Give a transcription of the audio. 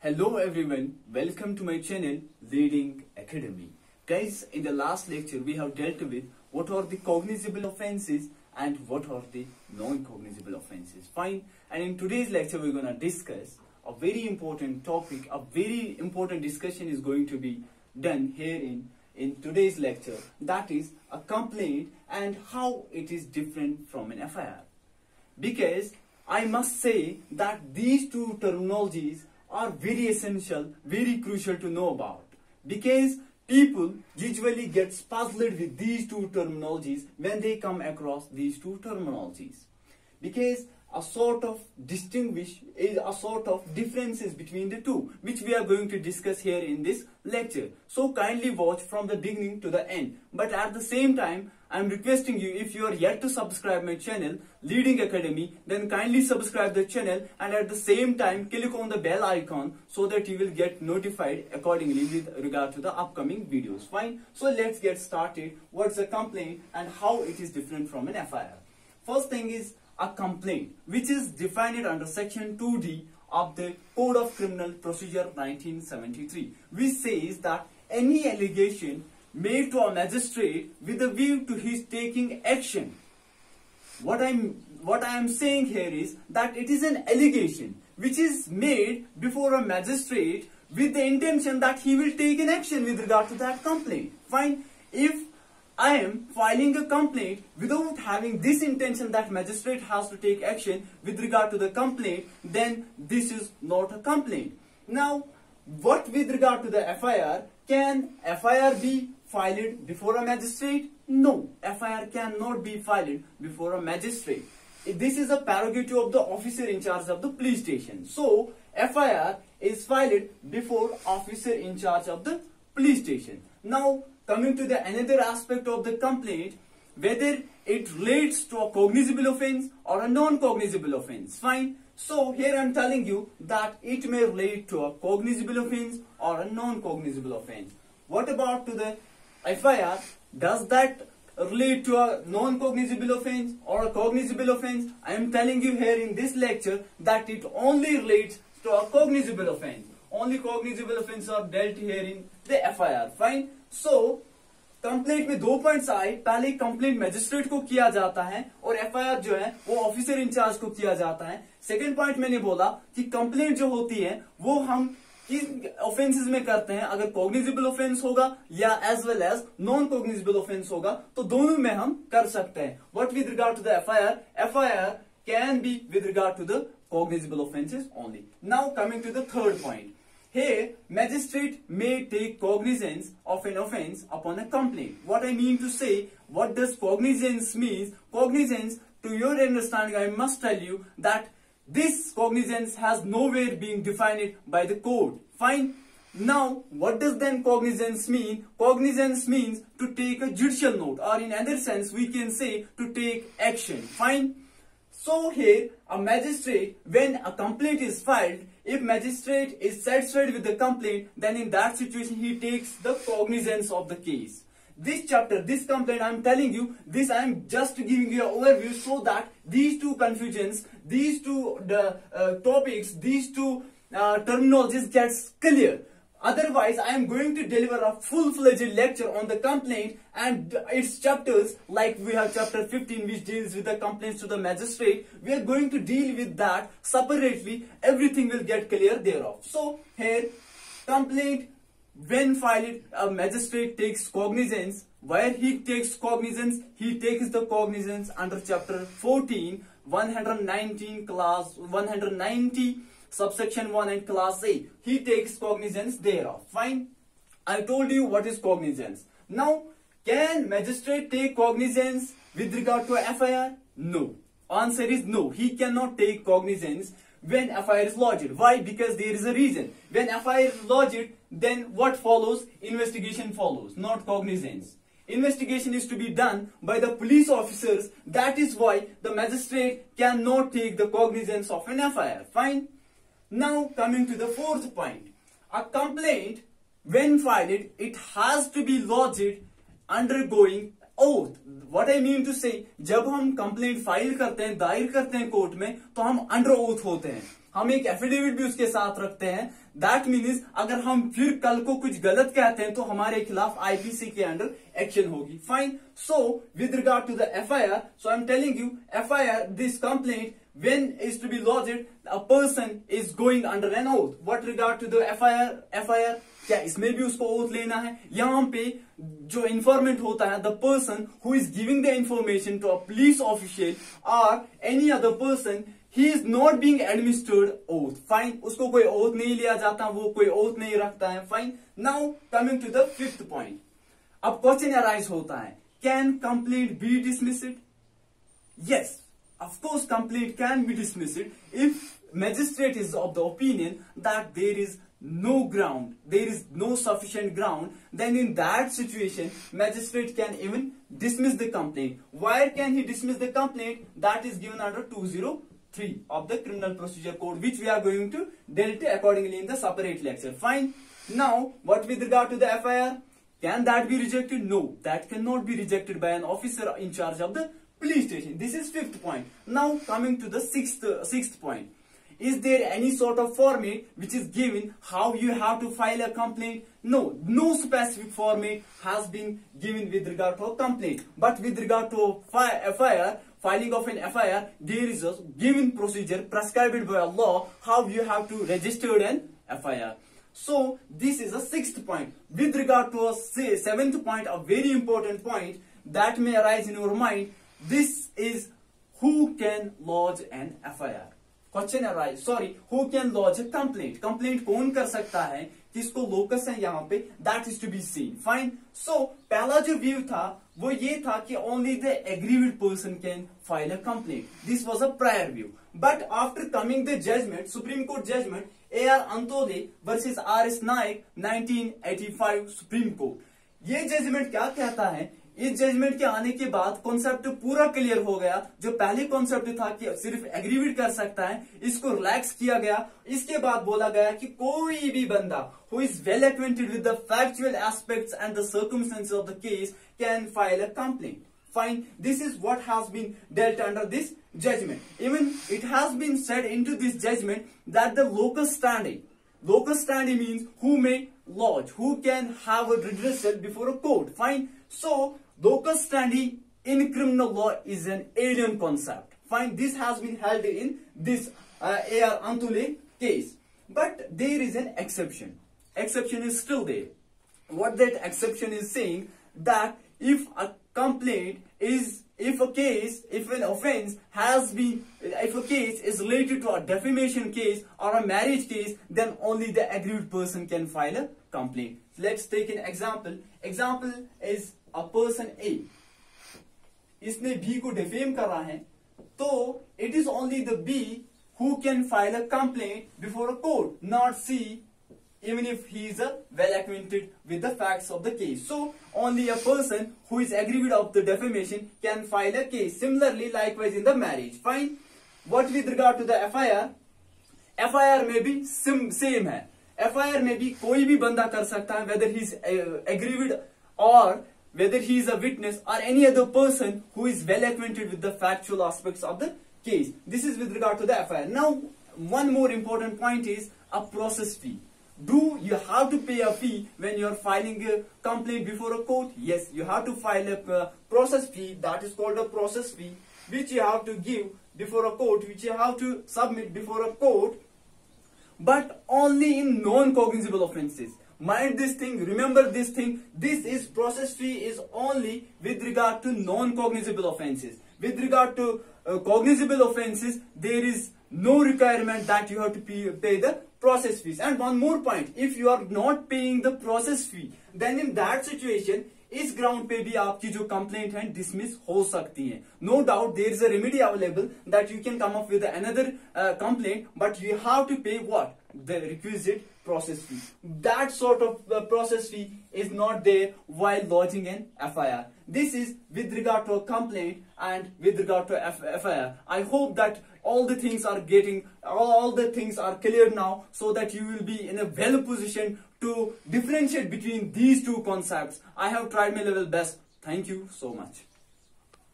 Hello everyone, welcome to my channel Leading Academy. Guys, in the last lecture we have dealt with what are the cognizable offenses and what are the non-cognizable offenses. Fine, and in today's lecture we're going to discuss a very important topic. A very important discussion is going to be done here in today's lecture, that is a complaint and how it is different from an FIR. Because I must say that these two terminologies are very essential, very crucial to know about, because people usually get puzzled with these two terminologies when they come across these two terminologies, because a sort of differences between the two, which we are going to discuss here in this lecture. So kindly watch from the beginning to the end. But at the same time, I am requesting you, if you are yet to subscribe my channel Leading Academy, then kindly subscribe the channel and at the same time click on the bell icon so that you will get notified accordingly with regard to the upcoming videos. Fine. So let's get started. What's a complaint and how it is different from an FIR? First thing is a complaint, which is defined under section 2D of the Code of Criminal Procedure 1973, which says that any allegation made to a magistrate with a view to his taking action. What I am saying here is that it is an allegation which is made before a magistrate with the intention that he will take an action with regard to that complaint. Fine. If I am filing a complaint without having this intention that magistrate has to take action with regard to the complaint, then this is not a complaint. Now, what with regard to the FIR, can FIR be filed before a magistrate? No, FIR cannot be filed before a magistrate. This is a prerogative of the officer in charge of the police station. So, FIR is filed before officer in charge of the police station. Now, coming to the another aspect of the complaint, whether it relates to a cognizable offense or a non-cognizable offense. Fine. So here I am telling you that it may relate to a cognizable offense or a non-cognizable offense. What about to the FIR? Does that relate to a non-cognizable offense or a cognizable offense? I am telling you here in this lecture that it only relates to a cognizable offense. Only cognizable offenses are dealt here in the FIR. Fine. So complaint में 2 points आए. पहले complaint magistrate को किया जाता है और FIR जो है वो ऑफिसर इंचार्ज को किया जाता है. सेकंड पॉइंट मैंने बोला कि कंप्लेंट जो होती है वो हम किस ऑफेंसेस में करते हैं. अगर कॉग्निजेबल ऑफेंस होगा या as well as non cognizable offence होगा तो दोनों में हम कर सकते हैं. What with regard to the FIR can be with regard to the cognizable offences only. Now coming to the third point. Here, magistrate may take cognizance of an offence upon a complaint. What I mean to say, what does cognizance means? Cognizance, to your understanding, I must tell you that this cognizance has nowhere been defined by the code. Fine. Now, what does then cognizance mean? Cognizance means to take a judicial note, or in other sense, we can say to take action. Fine. So here, a magistrate, when a complaint is filed, if magistrate is satisfied with the complaint, then in that situation he takes the cognizance of the case. This chapter, this complaint, I am telling you, this I am just giving you an overview so that these two confusions, these two topics, these two terminologies gets clear. Otherwise, I am going to deliver a full-fledged lecture on the complaint and its chapters, like we have chapter 15 which deals with the complaints to the magistrate. We are going to deal with that separately. Everything will get clear thereof. So, here, complaint, when filed, a magistrate takes cognizance. Where he takes cognizance? He takes the cognizance under chapter 14, 119, class 190. Subsection 1 and class A. He takes cognizance thereof. Fine. I told you what is cognizance. Now, can magistrate take cognizance with regard to FIR? No. Answer is no. He cannot take cognizance when FIR is lodged. Why? Because there is a reason. When FIR is lodged, then what follows? Investigation follows, not cognizance. Investigation is to be done by the police officers. That is why the magistrate cannot take the cognizance of an FIR. Fine. Now coming to the fourth point, a complaint when filed, it has to be lodged undergoing oath. What I mean to say, जब हम complaint file करते हैं, दायर करते हैं court में, तो हम under oath होते हैं. हम एक एफिडेविट भी उसके साथ रखते हैं, दैट मीन्स अगर हम फिर कल को कुछ गलत कहते हैं तो हमारे खिलाफ आईपीसी के अंडर एक्शन होगी. Fine. So with regard to the FIR, so I am telling you FIR, this complaint when is to be lodged, a person is going under an oath. What regard to the FIR, क्या इसमें भी उसको oath लेना है? यहाँ पे जो informant होता है, the person who is giving the information to a police official or any other person, he is not being administered oath. Fine. उसको कोई ओथ नहीं लिया जाता, वो कोई ओथ नहीं रखता है. Fine. Now coming to the fifth point. अब क्वेश्चन अराइज होता है, can complaint be dismissed? Yes. Of course, complaint can be dismissed if magistrate is of the opinion that there is no ground, there is no sufficient ground. Then in that situation, magistrate can even dismiss the complaint. Where can he dismiss the complaint? That is given under 203 of the Criminal Procedure Code, which we are going to deal accordingly in the separate lecture. Fine. Now, what with regard to the FIR? Can that be rejected? No, that cannot be rejected by an officer in charge of the police station. This is fifth point. Now coming to the sixth point. Is there any sort of format which is given how you have to file a complaint? No, no specific format has been given with regard to a complaint. But with regard to FIR, filing of an FIR, there is a given procedure prescribed by a law how you have to register an FIR. So this is a sixth point. With regard to a seventh point, a very important point that may arise in your mind. This is who can lodge an FIR. Question arise. Sorry, who can lodge a complaint? Complaint कौन कर सकता है? किसको locus है यहाँ पे? That is to be seen. Fine. So पहला जो view था वो ये था कि only the aggrieved person can file a complaint. This was a prior view. But after coming the judgment, Supreme Court judgment, A.R. Antole versus R.S. Naik, 1985 Supreme Court. ये judgment क्या कहता है? इस जजमेंट के आने के बाद कॉन्सेप्ट पूरा क्लियर हो गया. जो पहले कॉन्सेप्ट था कि सिर्फ एग्रीविट कर सकता है, इसको रिलैक्स किया गया. इसके बाद बोला गया कि कोई भी बंदा who is well acquainted with the factual aspects and the circumstances of the case can file a complaint. Fine. This is what has been dealt under this judgment. Even it has been said into this judgment that the locus standi. Locus standi means who may lodge, who can have a redressal before a court. Fine. So locus standi in criminal law is an alien concept. Fine. This has been held in this A.R. Antole case. But there is an exception. Exception is still there. What that exception is saying, that if a complaint is, if an offense has been, if a case is related to a defamation case or a marriage case, then only the aggrieved person can file a complaint. Let's take an example. Example is a person A. इसने B को defame कर रहा है, तो it is only the B who can file a complaint before a court, not C, even if he is well acquainted with the facts of the case. So only a person who is aggrieved of the defamation can file a case. Similarly, likewise in the marriage. Fine. What with regard to the FIR? FIR may be same है. FIR में भी कोई भी बंदा कर सकता है, whether he is aggrieved or whether he is a witness or any other person who is well acquainted with the factual aspects of the case. This is with regard to the FIR. Now, one more important point is a process fee. Do you have to pay a fee when you are filing a complaint before a court? Yes, you have to file a process fee, that is called a process fee, which you have to give before a court, which you have to submit before a court, but only in non-cognizable offences. Mind this thing, remember this thing, this is process fee is only with regard to non-cognizable offences. With regard to cognizable offences, there is no requirement that you have to pay the process fees. And one more point, if you are not paying the process fee, then in that situation, इस ground पे भी आपकी जो complaint है dismiss हो सकती है. No doubt there is a remedy available that you can come up with another complaint, but you have to pay what the requisite process fee. That sort of process fee is not there while lodging an FIR. This is with regard to a complaint and with regard to FIR. I hope that all the things are clear now, so that you will be in a well position to differentiate between these two concepts. I have tried my level best. Thank you so much.